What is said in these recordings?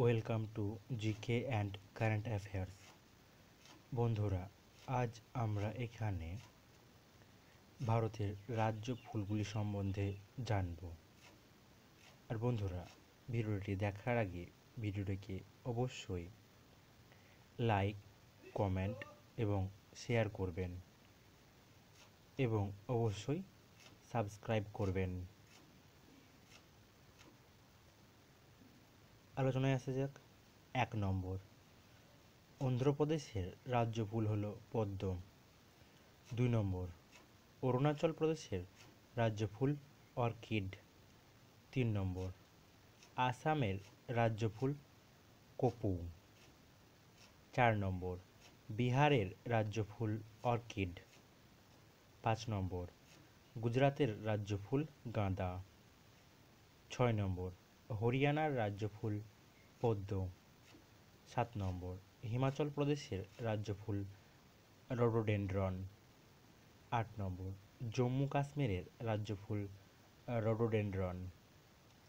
Welcome to GK and current affairs. বন্ধুরা, আজ আমরা এখানে ভারতের রাজ্য ফুলগুলি সম্বন্ধে জানব। আর বন্ধুরা, ভিডিওটি দেখার আগে ভিডিওটিকে অবশ্যই লাইক, কমেন্ট এবং শেয়ার করবেন এবং অবশ্যই সাবস্ক্রাইব করবেন। আলোচনায় আসা যাক। 1 নম্বর, অন্ধ্রপ্রদেশের রাজ্য ফুল হলো পদ্ম। 2 নম্বর, অরুণাচল প্রদেশের রাজ্য ফুল অর্কিড। 3 নম্বর, আসামের রাজ্য ফুল কোপু। 4 নম্বর, বিহারের রাজ্য ফুল অর্কিড। 5 নম্বর, গুজরাটের রাজ্য ফুল গাঁদা। 6 নম্বর, হরিয়ানার রাজ্য ফুল পদ্ম। 7 নম্বর, হিমাচল প্রদেশের রাজ্য ফুল রডোডেনড্রন। 8 নম্বর, জম্মু কাশ্মীরের রাজ্য ফুল রডোডেনড্রন।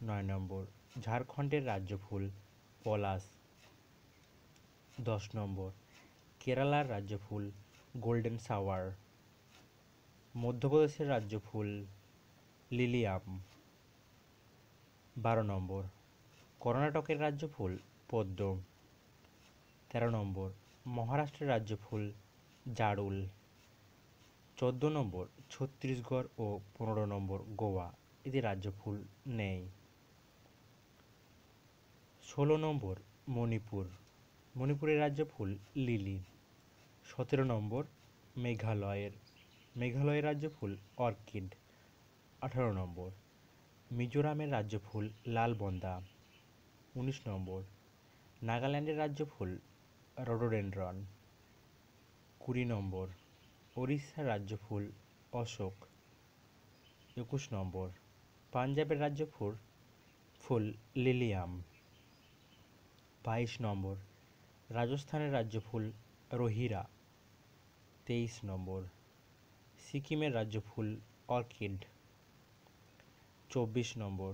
9 নম্বর, ঝাড়খণ্ডের রাজ্য ফুল পলাশ। 10 নম্বর, কেরালার রাজ্য ফুল গোল্ডেন শাওয়ার। মধ্যপ্রদেশের রাজ্য ফুল লিলিয়াম। 12 নম্বর, কর্ণাটকের রাজ্য ফুল পদ্ম। 13 নম্বর, মহারাষ্ট্রের রাজ্য ফুল জারুল। 14 নম্বর, ছত্তিশগড় ও 15 নম্বর, গোয়া, এদের রাজ্য ফুল নেই। 16 নম্বর, মণিপুরের রাজ্য ফুল লিলি। 17 নম্বর, মেঘালয়ের রাজ্য ফুল অর্কিড। 18 নম্বর, মিজোরামের রাজ্য ফুল লালবন্দা। 19 নম্বর, নাগাল্যান্ডের রাজ্য ফুল রডোডেনড্রন। 20 নম্বর, ওড়িশার রাজ্য ফুল অশোক। 21 নম্বর, পাঞ্জাবের রাজ্য ফুল লিলিয়াম। 22 নম্বর, রাজস্থানের রাজ্য ফুল রোহিরা। 23 নম্বর, সিকিমের রাজ্য ফুল অর্কিড। 24 নম্বর,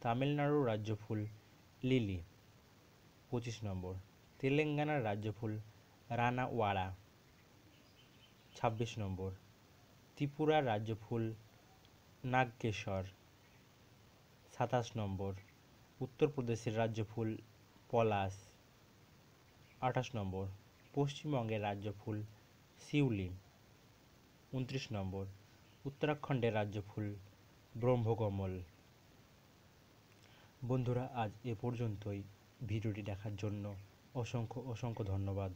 তামিলনাড়ুর রাজ্য ফুল লিলি। 25 নম্বর, তেলেঙ্গানার রাজ্য ফুল রানাওয়াড়া। 26 নম্বর, ত্রিপুরার রাজ্য ফুল নাগকেশর। 27 নম্বর, উত্তরপ্রদেশের রাজ্য ফুল পলাশ। 28 নম্বর, পশ্চিমবঙ্গের রাজ্য ফুল শিউলি। 29 নম্বর, উত্তরাখণ্ডের রাজ্য ফুল ব্রহ্মকমল। বন্ধুরা, আজ এ পর্যন্তই। ভিডিওটি দেখার জন্য অসংখ্য ধন্যবাদ।